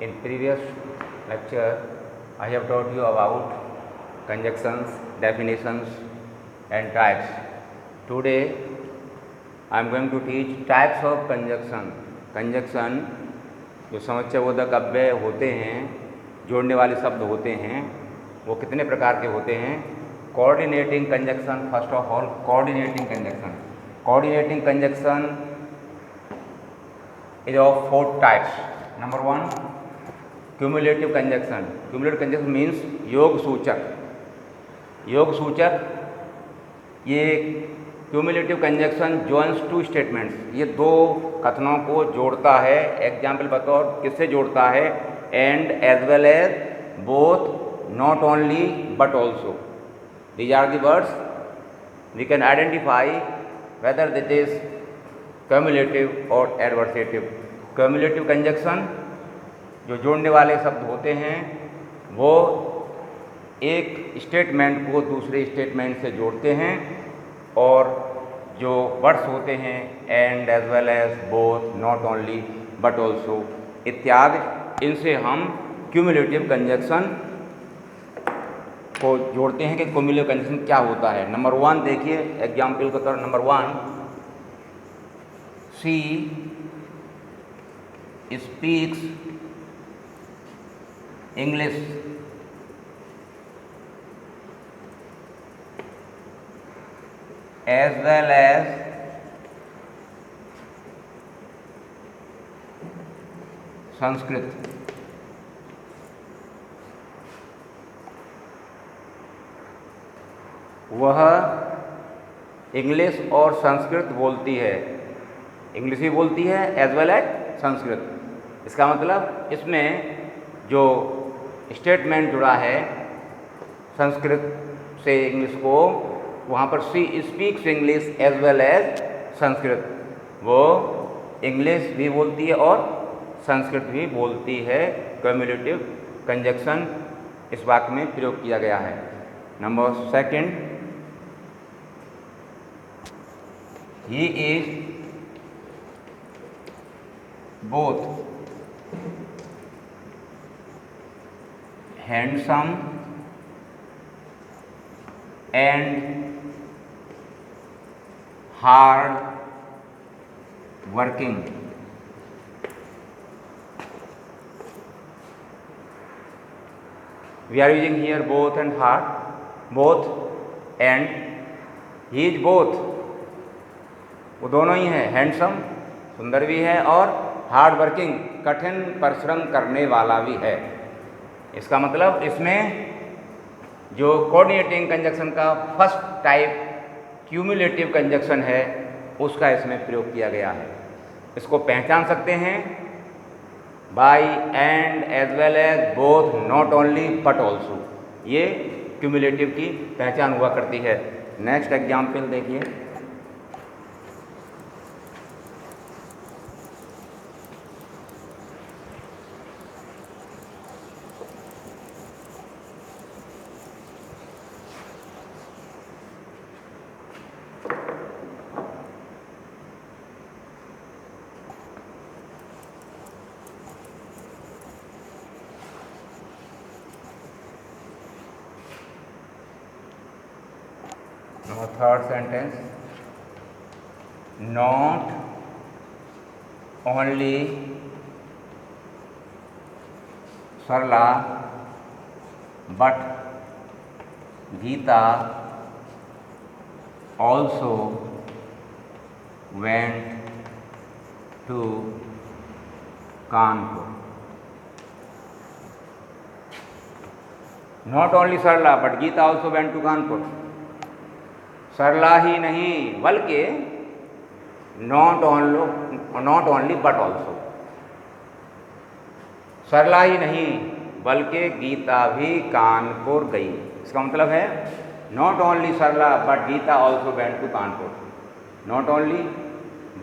In previous lecture, I have taught you about conjunctions, definitions and types. Today, I am going to teach types of conjunction. Conjunction जो समुच्चयबोधक अव्यय होते हैं, जोड़ने वाले शब्द होते हैं, वो कितने प्रकार के होते हैं? Coordinating conjunction, first of all coordinating conjunction. Coordinating conjunction is of 4 types. Number 1, cumulative conjunction. Cumulative conjunction means योग सूचक. योग सूचक ये cumulative conjunction joins two statements, ये दो कथनों को जोड़ता है. एग्जाम्पल बताओ किससे जोड़ता है? And as well as, both, not only but also. These are the words we can identify whether it is cumulative और एडवर्सेटिव. क्यूमुलेटिव कंजंक्शन जो जोड़ने वाले शब्द होते हैं वो एक स्टेटमेंट को दूसरे स्टेटमेंट से जोड़ते हैं, और जो वर्ड्स होते हैं and as well as, both, not only but also इत्यादि, इनसे हम क्यूमुलेटिव कंजंक्शन को जोड़ते हैं. कि क्यूमुलेटिव कंजंक्शन क्या होता है? नंबर 1 देखिए एग्जाम्पल के तौर. Number 1, she speaks English. as well as Sanskrit. वह इंग्लिश और संस्कृत बोलती है. इंग्लिश भी बोलती है एज वेल एज संस्कृत. इसका मतलब इसमें जो स्टेटमेंट जुड़ा है संस्कृत से इंग्लिश को, वहाँ पर she speaks English as well as Sanskrit. वो इंग्लिश भी बोलती है और संस्कृत भी बोलती है. क्यूमुलेटिव कंजंक्शन इस वाक्य में प्रयोग किया गया है. Number 2, he is both handsome and hard working. We are using here both and hard. Both and he is both. वो दोनों ही हैं. हैंडसम, सुंदर भी है, और हार्ड वर्किंग, कठिन परिश्रम करने वाला भी है. इसका मतलब इसमें जो कोऑर्डिनेटिंग कंजंक्शन का फर्स्ट टाइप क्यूमुलेटिव कंजंक्शन है उसका इसमें प्रयोग किया गया है. इसको पहचान सकते हैं by and as well as, both, not only but also. ये क्यूमुलेटिव की पहचान हुआ करती है. नेक्स्ट एग्जाम्पल देखिए. Now third sentence, not only Sarla but Geeta also went to Kanpur. Not only Sarla but Geeta also went to Kanpur. Sarla ही नहीं बल्कि not only but also. Sarla ही नहीं बल्कि गीता भी कानपुर गई. इसका मतलब है not only Sarla but Geeta also went to Kanpur. Not only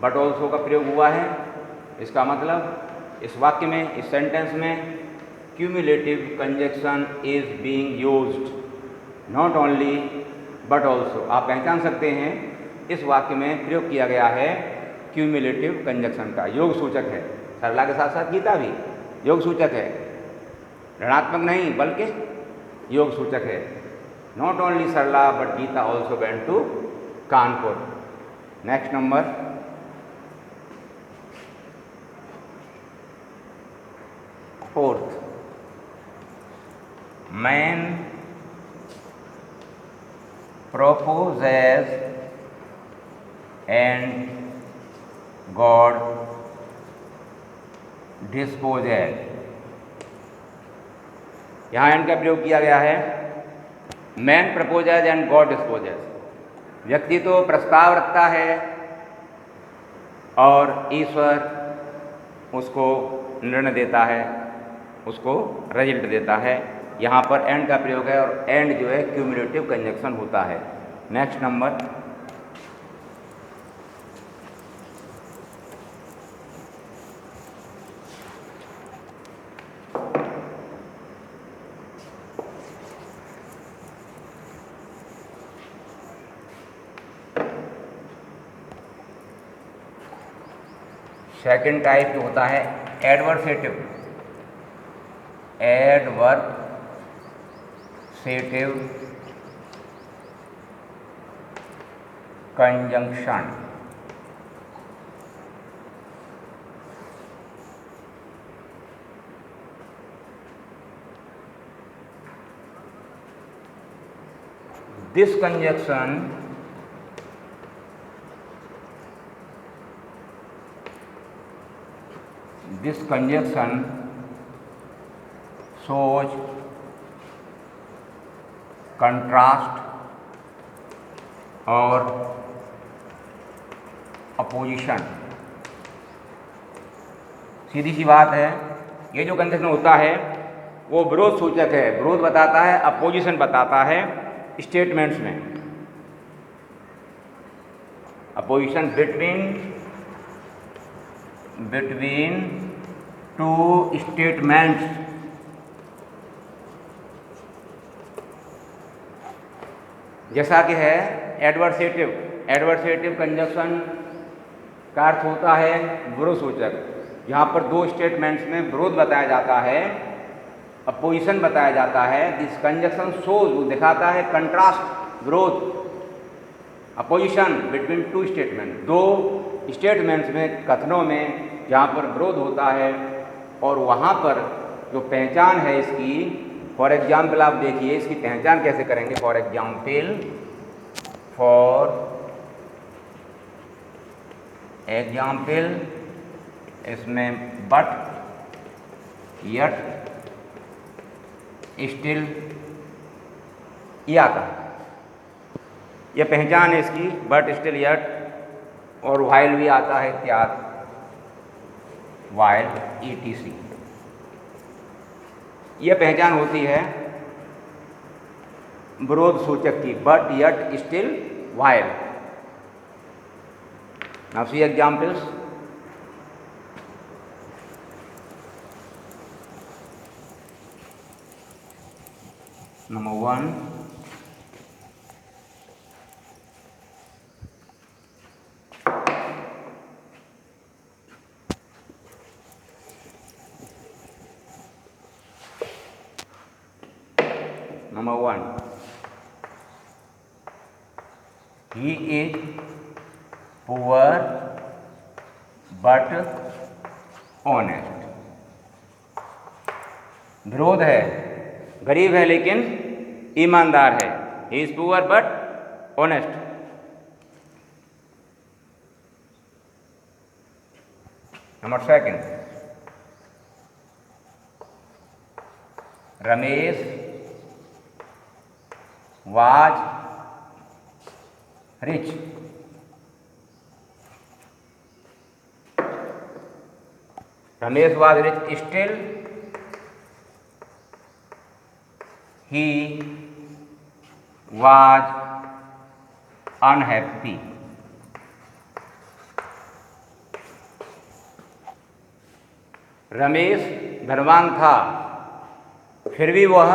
but also का प्रयोग हुआ है. इसका मतलब इस वाक्य में, इस सेंटेंस में cumulative conjunction is being used. Not only but also आप पहचान सकते हैं इस वाक्य में प्रयोग किया गया है क्यूमुलेटिव कंजंक्शन का. योग सूचक है. सरला के साथ साथ गीता भी. योग सूचक है, ऋणात्मक नहीं बल्कि योग सूचक है। Not only Sarla but Geeta also went to Kanpur. Next number 4th, man proposes and God disposes। यहाँ एंड का प्रयोग किया गया है। Man proposes and God disposes. व्यक्ति तो प्रस्ताव रखता है और ईश्वर उसको निर्णय देता है, उसको रिजल्ट देता है। यहाँ पर एंड का प्रयोग है और एंड जो है क्यूमुलेटिव कंजंक्शन होता है। नेक्स्ट नंबर 2nd टाइप जो होता है adversative. Adversative conjunction. This conjunction shows contrast और अपोजिशन। सीधी सी बात है, ये जो कंजंक्शन होता है वो विरोध सूचक है, विरोध बताता है, अपोजिशन बताता है स्टेटमेंट्स में। Opposition between two statements. जैसा कि है एडवर्सेटिव कंजंक्शन का अर्थ होता है विरोध सूचक। यहाँ पर दो स्टेटमेंट्स में विरोध बताया जाता है, अपोजिशन बताया जाता है। दिस कंजंक्शन शोज, वो दिखाता है कंट्रास्ट, विरोध, अपोजिशन बिटवीन टू स्टेटमेंट, दो स्टेटमेंट्स में, कथनों में जहाँ पर विरोध होता है। और वहाँ पर जो पहचान है इसकी, फॉर एग्जाम्पल आप देखिए इसकी पहचान कैसे करेंगे। फॉर एग्जाम्पल इसमें बट, यट, स्टिल, या का यह पहचान है इसकी। बट, स्टिल, यट और व्हाइल भी आता है, इत्यादि, व्हाइल, ETC। यह पहचान होती है विरोध सूचक की, but, yet, still, while. Now see examples. Number 1, he is poor but honest। विरोध है, गरीब है लेकिन ईमानदार है। He is poor but honest. Number 2, Ramesh was rich. Ramesh was rich, still he was unhappy। Ramesh धनवान था, फिर भी वह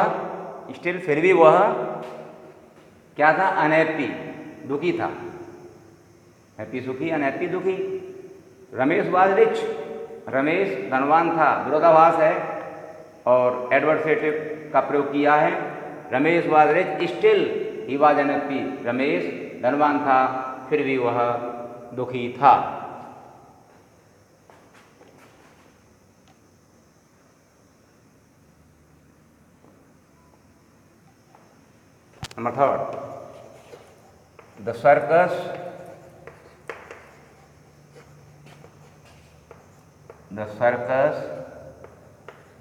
क्या था? अनहैप्पी, दुखी था। हैप्पी सुखी, अनहैप्पी दुखी। रमेश वाज रिच, रमेश धनवान था विरोधाभास है और एडवर्सेटिव का प्रयोग किया है। Ramesh was rich still he was unhappy. Ramesh धनवान था फिर भी वह दुखी था। Number third, the circus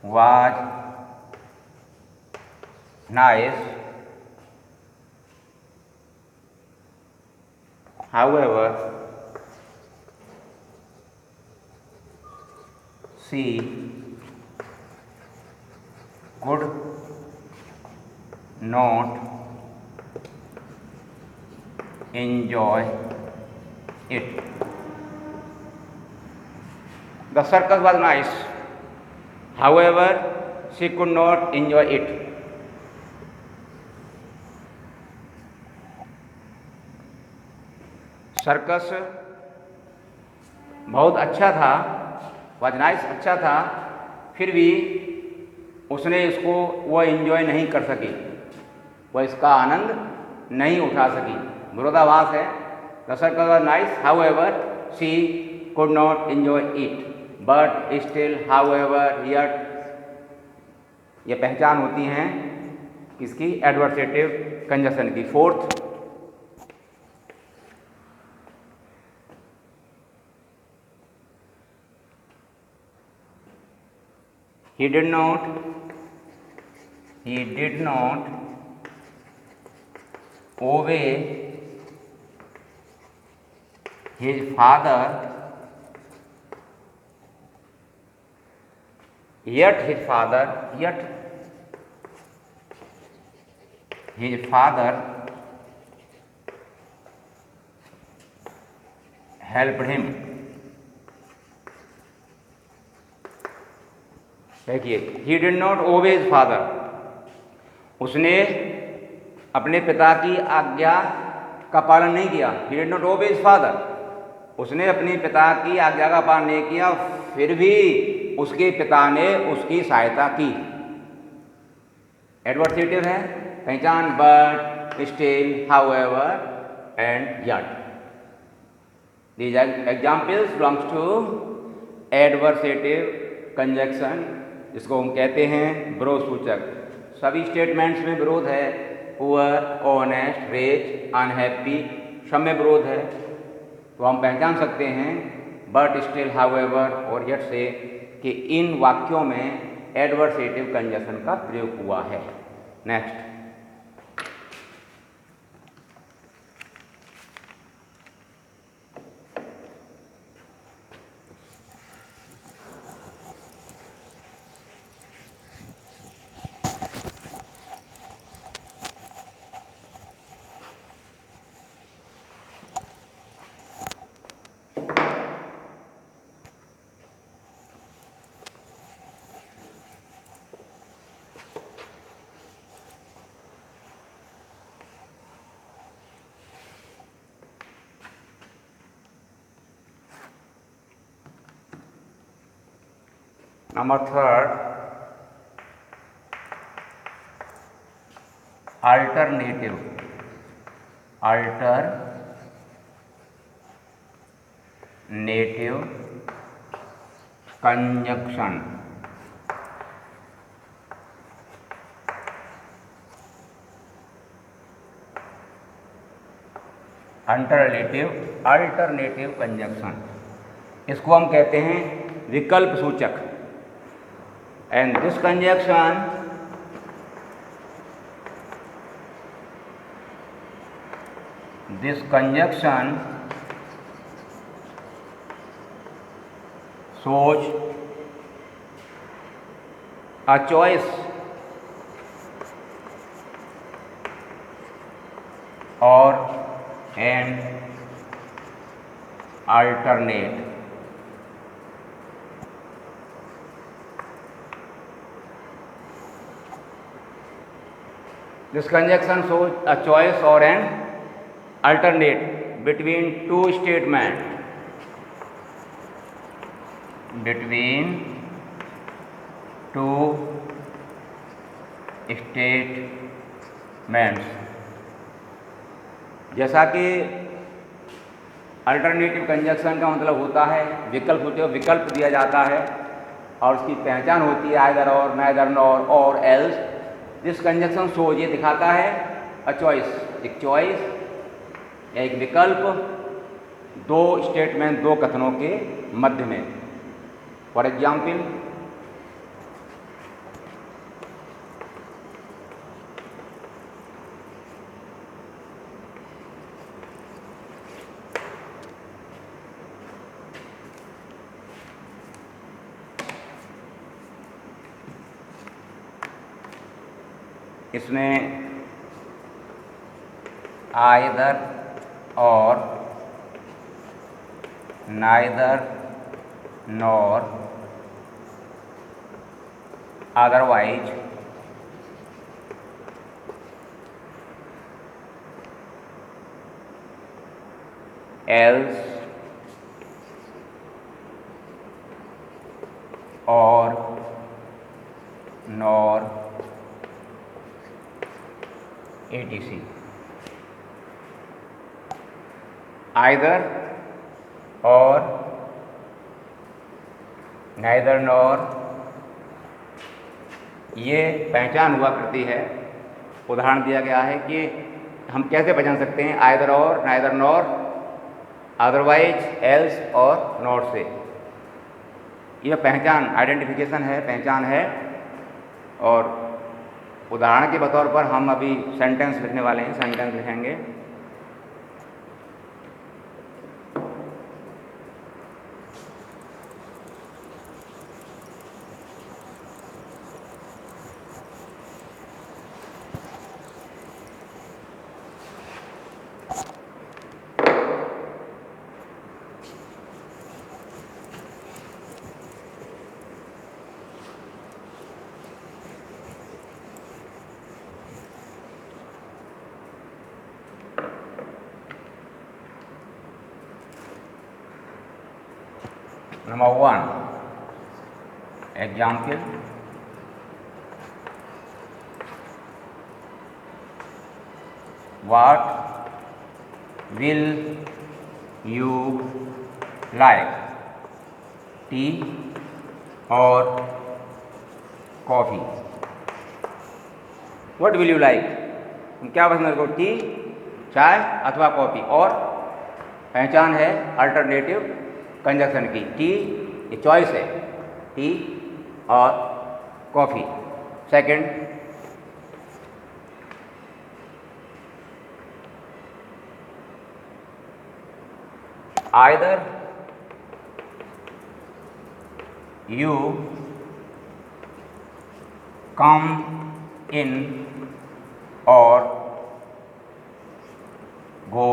was nice, however she could not enjoy it. The circus was nice, however she could not enjoy it. Circus बहुत अच्छा था, was nice अच्छा था, फिर भी उसने इसको वह एंजॉय नहीं कर सकी, वह इसका आनंद नहीं उठा सकी। विरोधाभास है। The circus was nice, however she could not enjoy it. But still, however, yet, ये पहचान होती हैं किसकी? एडवर्सेटिव कंजक्शन की। Fourth, he did not obey his father, yet his father helped him. देखिए, he did not obey his father, उसने अपने पिता की आज्ञा का पालन नहीं किया। he did not obey his father, उसने अपने पिता की आज्ञा का पालन नहीं किया, फिर भी उसके पिता ने उसकी सहायता की। एडवर्सेटिव है पहचान, but, still, however and yet. These examples belongs to adversative conjunction, जिसको हम कहते हैं विरोध सूचक। सभी स्टेटमेंट्स में विरोध है। पुअर, ऑनेस्ट, रिच, अनहैप्पी, सब में विरोध है। तो हम पहचान सकते हैं बट, स्टिल, हाउएवर और यट से कि इन वाक्यों में एडवर्सेटिव कंजक्शन का प्रयोग हुआ है। Next, number third, alternative conjunction. Alternative conjunction, इसको हम कहते हैं विकल्प सूचक। And this conjunction shows a choice or an alternate. This conjunction shows a choice or an alternate between two statements. between two statements। जैसा कि अल्टरनेटिव कंजक्शन का मतलब होता है विकल्प होते हैं, विकल्प दिया जाता है और उसकी पहचान होती है आइदर और, नाइदर नॉर और एल्स। दिस कंजक्शन शोज, ये दिखाता है अ चॉइस, एक चॉइस या एक विकल्प दो स्टेटमेंट, दो कथनों के मध्य में। फॉर एग्जाम्पल, इसमें आइदर और, नाइदर नॉर, अदरवाइज, एल्स और, नॉर, etc। आइदर और, नाइदर नॉर, ये पहचान हुआ करती है। उदाहरण दिया गया है कि हम कैसे पहचान सकते हैं आइदर और, नाइदर नॉर, अदरवाइज, एल्स और नॉट से। यह पहचान, आइडेंटिफिकेशन है, पहचान है। और उदाहरण के बतौर पर हम अभी सेंटेंस लिखने वाले हैं, सेंटेंस लिखेंगे। Number 1, example, what will you like, tea or coffee? What will you like? तुम क्या पसंद करो, टी, चाय अथवा कॉफ़ी। और पहचान है अल्टरनेटिव कंजक्शन की, टी ये चॉइस है, टी और coffee. Second, either you come in और go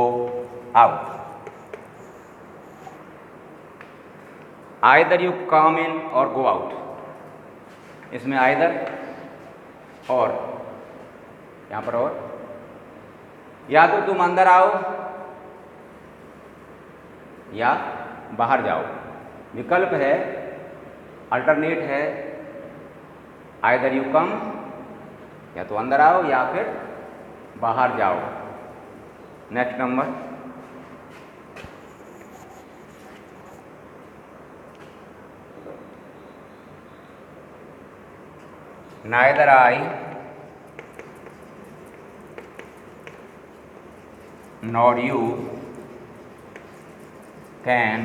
out. Either you come in और गो आउट, इसमें आइदर और, यहाँ पर और, या तो तुम अंदर आओ या बाहर जाओ। विकल्प है, अल्टरनेट है, आइदर यू कम, या तो अंदर आओ या फिर बाहर जाओ। Next number, neither I nor you can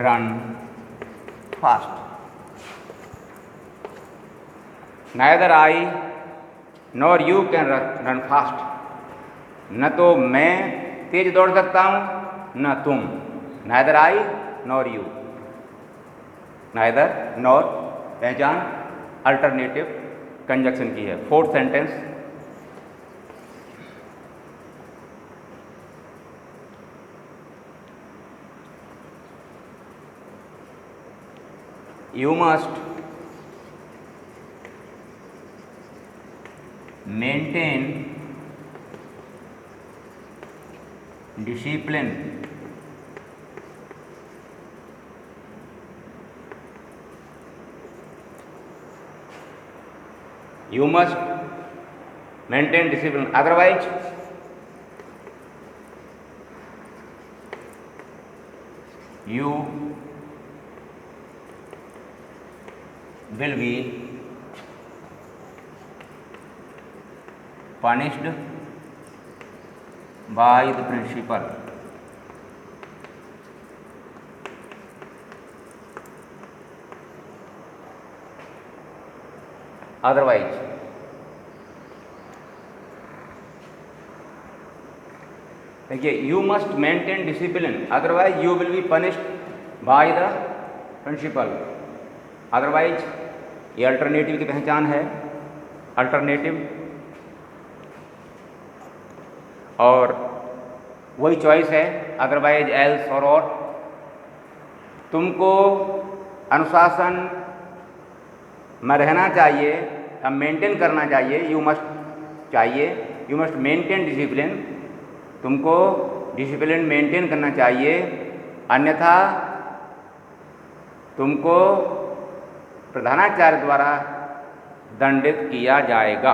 run fast। neither I nor you can run fast, न तो मैं तेज दौड़ सकता हूँ न तुम। neither I nor you, neither nor पहचान अल्टरनेटिव कंजक्शन की है। Fourth sentence, you must maintain discipline You must maintain discipline, otherwise you will be punished by the principal. Otherwise, देखिए, you must maintain discipline, otherwise you will be punished by the principal. Otherwise, ये alternative की पहचान है, alternative, और वही choice है otherwise, else और तुमको अनुशासन में रहना चाहिए, अब मेंटेन करना चाहिए, यू मस्ट मेंटेन डिसिप्लिन, तुमको डिसिप्लिन मेंटेन करना चाहिए, अन्यथा तुमको प्रधानाचार्य द्वारा दंडित किया जाएगा।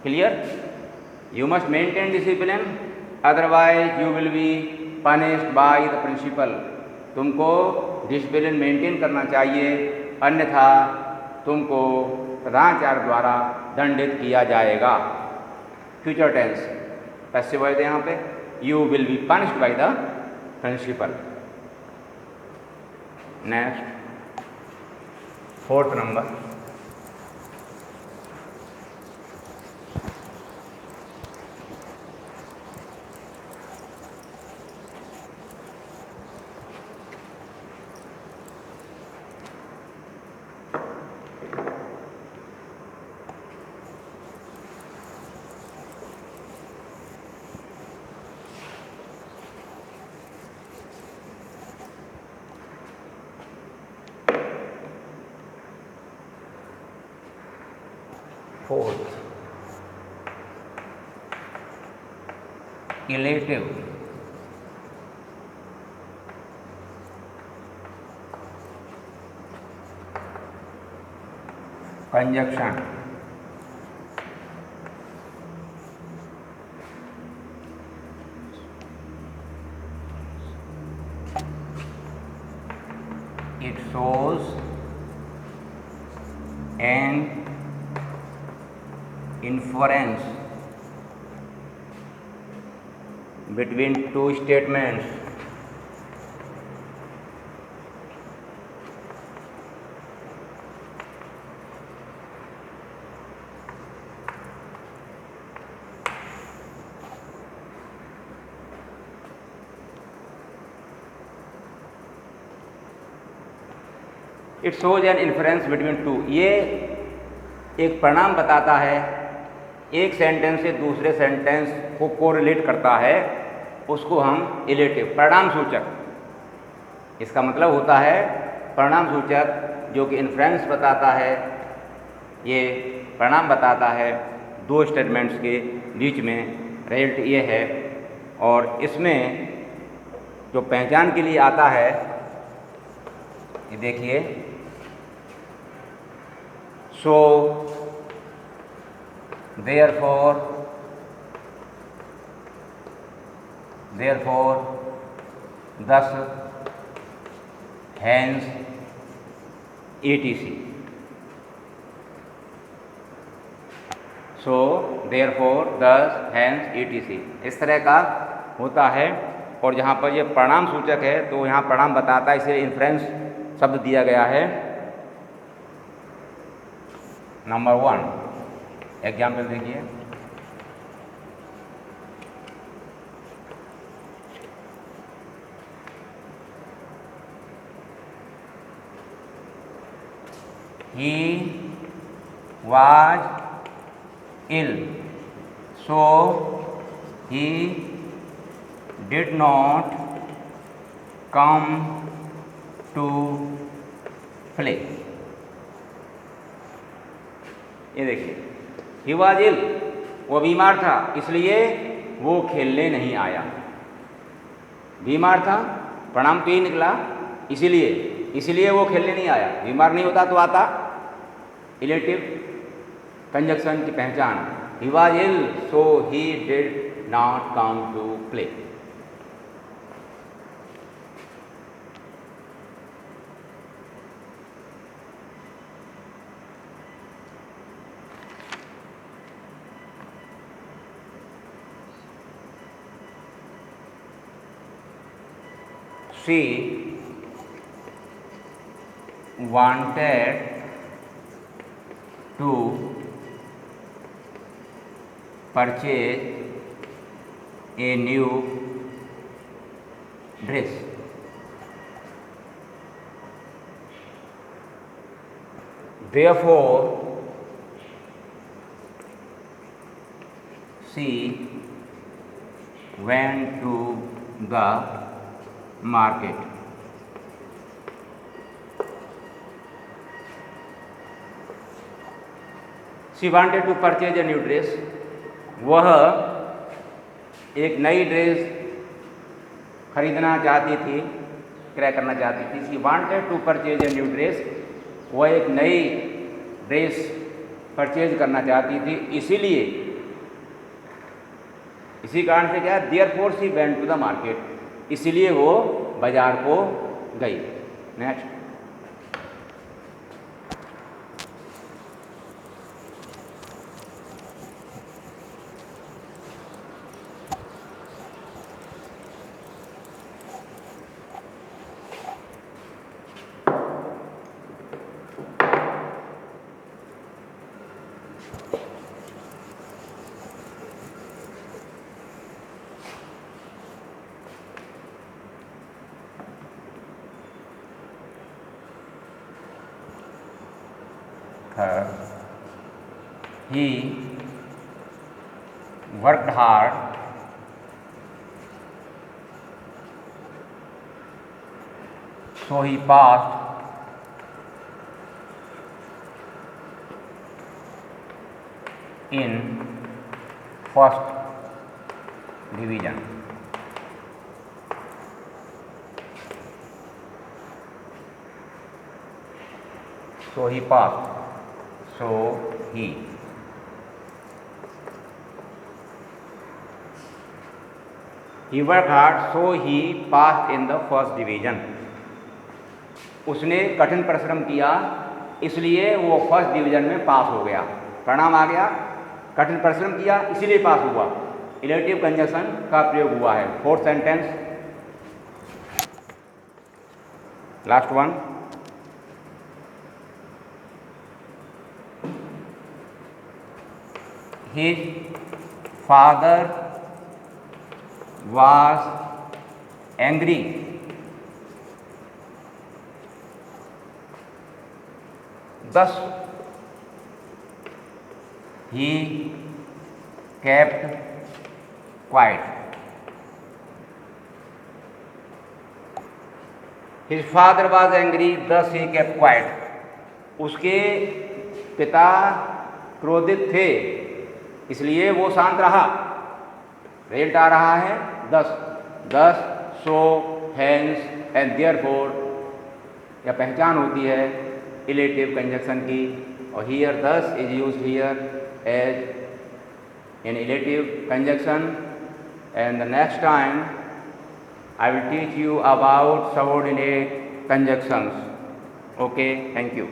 Clear? You must maintain discipline, otherwise you will be punished by the principal. तुमको डिसिप्लिन मेंटेन करना चाहिए, अन्यथा तुमको प्रधानाचार्य द्वारा दंडित किया जाएगा। फ्यूचर टेंस, पैसिव वॉइस है यहाँ पे, you will be punished by the principal. Next, 4th number, illative conjunction, it shows an inference between two statements. It shows an inference between two. ये एक परिणाम बताता है, एक सेंटेंस से दूसरे सेंटेंस को कोरिलेट करता है, उसको हम इलेटिव, परिणाम सूचक, इसका मतलब होता है परिणाम सूचक, जो कि इन्फ्रेंस बताता है, ये परिणाम बताता है दो स्टेटमेंट्स के बीच में रिजल्ट ये है। और इसमें जो पहचान के लिए आता है, ये देखिए, सो therefore thus hence etc. so therefore thus hence etc. इस तरह का होता है। और जहाँ पर ये परिणाम सूचक है तो यहाँ परिणाम बताता है, इसलिए इन्फ्रेंस शब्द दिया गया है। नंबर 1 एग्जाम्पल देखिए, he was ill, so he did not come to play। ये देखिए, ही वॉज इल, वो बीमार था, इसलिए वो खेलने नहीं आया। बीमार था, परिणाम तो ही निकला, इसीलिए वो खेलने नहीं आया। बीमार नहीं होता तो आता, इलेटिव कंजक्शन की पहचान। He was ill so he did not come to play. She wanted to purchase a new dress. Therefore, she went to the market. She wanted to purchase a new dress. वह एक नई dress खरीदना चाहती थी, क्रय करना चाहती थी। She wanted to purchase a new dress. वह एक नई ड्रेस परचेज करना चाहती थी, इसीलिए इसी कारण से क्या, therefore she went to the market, इसलिए वो बाजार को गई। Next, he worked hard so he passed in first division. So he passed. So he worked hard so he passed in the first division. उसने कठिन परिश्रम किया, इसलिए वो फर्स्ट डिवीजन में पास हो गया। परिणाम आ गया, कठिन परिश्रम किया इसलिए पास हुआ। इलेटिव कंजक्शन का प्रयोग हुआ है। Fourth sentence, last one, his father was angry thus he kept quiet. His father was angry thus he kept quiet. उसके पिता क्रोधित थे इसलिए वो शांत रहा। रिजल्ट आ रहा है दस, सो, हेंस एंड देयरफॉर, या पहचान होती है इलेटिव कंजक्शन की। और here this is used here as an illative conjunction. And the next time I will teach you about subordinate conjunctions. Okay, thank you.